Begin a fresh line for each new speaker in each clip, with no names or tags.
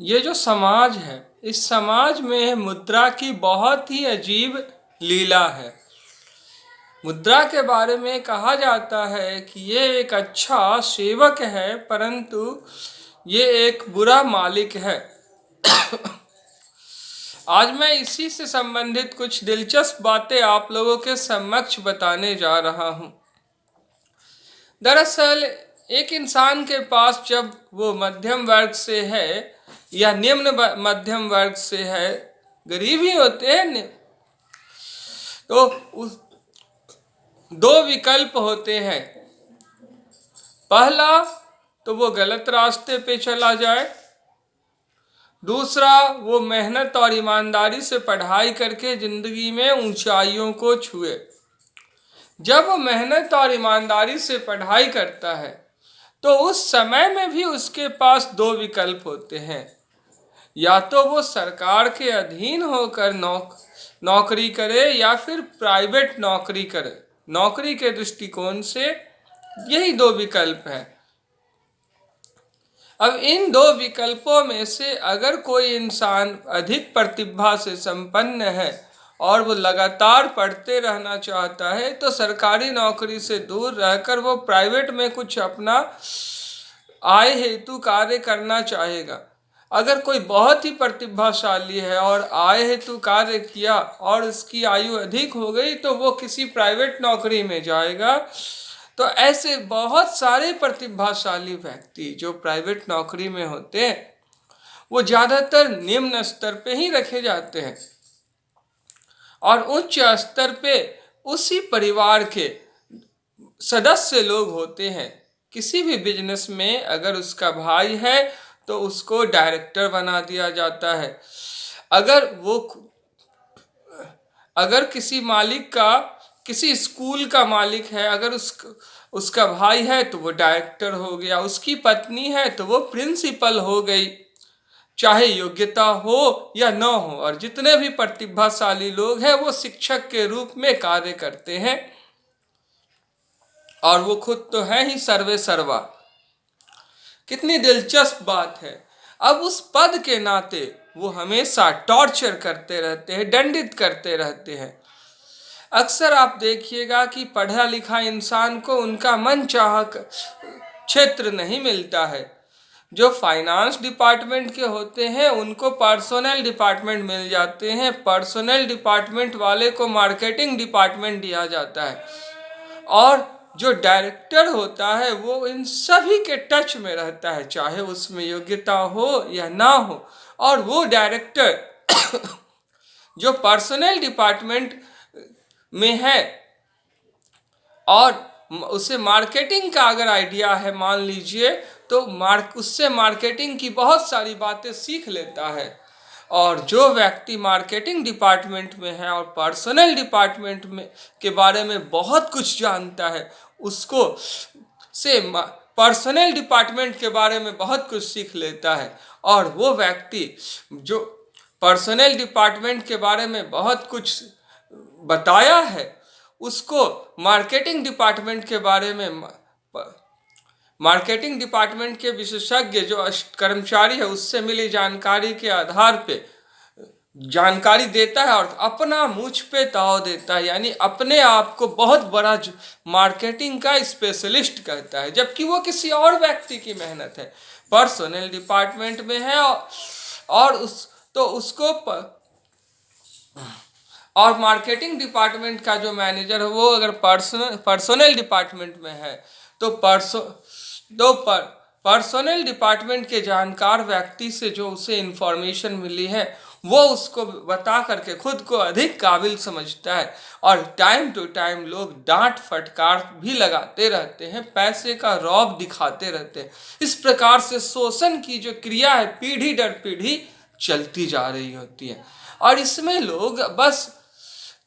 ये जो समाज है, इस समाज में मुद्रा की बहुत ही अजीब लीला है। मुद्रा के बारे में कहा जाता है कि ये एक अच्छा सेवक है, परंतु ये एक बुरा मालिक है। आज मैं इसी से संबंधित कुछ दिलचस्प बातें आप लोगों के समक्ष बताने जा रहा हूं। दरअसल एक इंसान के पास, जब वो मध्यम वर्ग से है या निम्न मध्यम वर्ग से है, गरीब ही होते हैं, तो उस दो विकल्प होते हैं। पहला, तो वो गलत रास्ते पे चला जाए। दूसरा, वो मेहनत और ईमानदारी से पढ़ाई करके जिंदगी में ऊंचाइयों को छुए। जब वो मेहनत और ईमानदारी से पढ़ाई करता है तो उस समय में भी उसके पास दो विकल्प होते हैं। या तो वो सरकार के अधीन होकर नौकरी करे या फिर प्राइवेट नौकरी करे। नौकरी के दृष्टिकोण से यही दो विकल्प हैं। अब इन दो विकल्पों में से अगर कोई इंसान अधिक प्रतिभा से संपन्न है और वो लगातार पढ़ते रहना चाहता है, तो सरकारी नौकरी से दूर रहकर वो प्राइवेट में कुछ अपना आय हेतु कार्य करना चाहेगा। अगर कोई बहुत ही प्रतिभाशाली है और आय हेतु कार्य किया और उसकी आयु अधिक हो गई, तो वो किसी प्राइवेट नौकरी में जाएगा। तो ऐसे बहुत सारे प्रतिभाशाली व्यक्ति जो प्राइवेट नौकरी में होते हैं, वो ज़्यादातर निम्न स्तर पे ही रखे जाते हैं और उच्च स्तर पे उसी परिवार के सदस्य लोग होते हैं। किसी भी बिजनेस में अगर उसका भाई है तो उसको डायरेक्टर बना दिया जाता है। अगर वो अगर किसी मालिक का, किसी स्कूल का मालिक है, अगर उसका भाई है तो वो डायरेक्टर हो गया, उसकी पत्नी है तो वो प्रिंसिपल हो गई, चाहे योग्यता हो या न हो। और जितने भी प्रतिभाशाली लोग हैं वो शिक्षक के रूप में कार्य करते हैं और वो खुद तो है ही सर्वे सर्वा। कितनी दिलचस्प बात है। अब उस पद के नाते वो हमेशा टॉर्चर करते रहते हैं, दंडित करते रहते हैं। अक्सर आप देखिएगा कि पढ़ा लिखा इंसान को उनका मन चाहा क्षेत्र नहीं मिलता है। जो फाइनेंस डिपार्टमेंट के होते हैं उनको पर्सनल डिपार्टमेंट मिल जाते हैं, पर्सनल डिपार्टमेंट वाले को मार्केटिंग डिपार्टमेंट दिया जाता है, और जो डायरेक्टर होता है वो इन सभी के टच में रहता है, चाहे उसमें योग्यता हो या ना हो। और वो डायरेक्टर जो पर्सनल डिपार्टमेंट में है और उसे मार्केटिंग का अगर आइडिया है, मान लीजिए, तो उससे मार्केटिंग की बहुत सारी बातें सीख लेता है। और जो व्यक्ति मार्केटिंग डिपार्टमेंट में है और पर्सनल डिपार्टमेंट में के बारे में बहुत कुछ जानता है, उसको से पर्सनल डिपार्टमेंट के बारे में बहुत कुछ सीख लेता है। और वो व्यक्ति जो पर्सनल डिपार्टमेंट के बारे में बहुत कुछ बताया है, उसको मार्केटिंग डिपार्टमेंट के बारे में, मार्केटिंग डिपार्टमेंट के विशेषज्ञ जो कर्मचारी है उससे मिली जानकारी के आधार पे जानकारी देता है और अपना मुझ पे ताव देता है, यानी अपने आप को बहुत बड़ा मार्केटिंग का स्पेशलिस्ट कहता है, जबकि वो किसी और व्यक्ति की मेहनत है, पर्सनल डिपार्टमेंट में है। और उसको और मार्केटिंग डिपार्टमेंट का जो मैनेजर है वो अगर पर्सनल डिपार्टमेंट में है तो पर्सनल डिपार्टमेंट के जानकार व्यक्ति से जो उसे इंफॉर्मेशन मिली है वो उसको बता करके खुद को अधिक काबिल समझता है। और टाइम टू टाइम लोग डांट फटकार भी लगाते रहते हैं, पैसे का रौब दिखाते रहते हैं। इस प्रकार से शोषण की जो क्रिया है पीढ़ी दर पीढ़ी चलती जा रही होती है। और इसमें लोग बस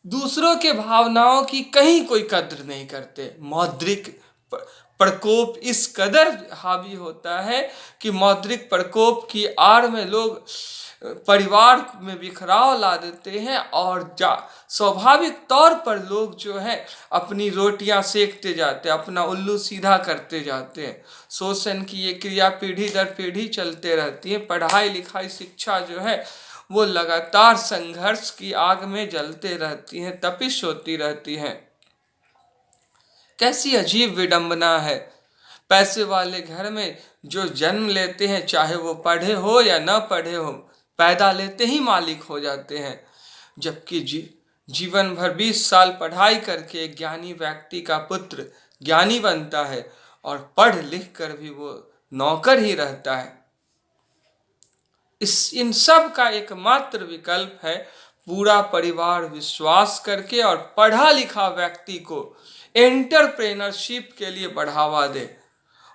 दूसरों के भावनाओं की कहीं कोई कद्र नहीं करते। मौद्रिक प्रकोप इस कदर हावी होता है कि मौद्रिक प्रकोप की आड़ में लोग परिवार में बिखराव ला देते हैं और स्वाभाविक तौर पर लोग जो है अपनी रोटियां सेकते जाते हैं, अपना उल्लू सीधा करते जाते हैं। शोषण की ये क्रिया पीढ़ी दर पीढ़ी चलते रहती है। पढ़ाई लिखाई शिक्षा जो है वो लगातार संघर्ष की आग में जलते रहती है, तपिश होती रहती है। कैसी अजीब विडंबना है। पैसे वाले घर में जो जन्म लेते हैं, चाहे वो पढ़े हो या न पढ़े हो, पैदा लेते ही मालिक हो जाते हैं। जबकि जीवन भर 20 साल पढ़ाई करके एक ज्ञानी व्यक्ति का पुत्र ज्ञानी बनता है और पढ़ लिख कर भी वो नौकर ही रहता है। इन सब का एकमात्र विकल्प है पूरा परिवार विश्वास करके और पढ़ा लिखा व्यक्ति को एंटरप्रेन्योरशिप के लिए बढ़ावा दे,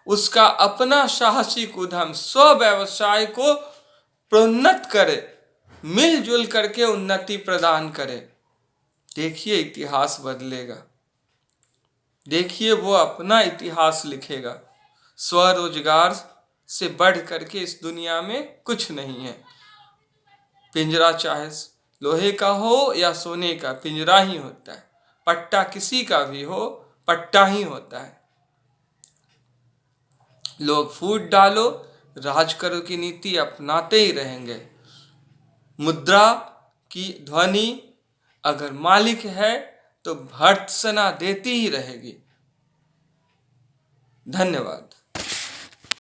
उसका अपना साहसिक उद्यम स्व व्यवसाय को प्रोन्नत करे, मिलजुल करके उन्नति प्रदान करे। देखिए इतिहास बदलेगा, देखिए वो अपना इतिहास लिखेगा। स्वरोजगार से बढ़ करके इस दुनिया में कुछ नहीं है। पिंजरा चाहे लोहे का हो या सोने का, पिंजरा ही होता है। पट्टा किसी का भी हो, पट्टा ही होता है। लोग फूट डालो राज करो की नीति अपनाते ही रहेंगे। मुद्रा की ध्वनि अगर मालिक है तो भर्त्सना देती ही रहेगी। धन्यवाद।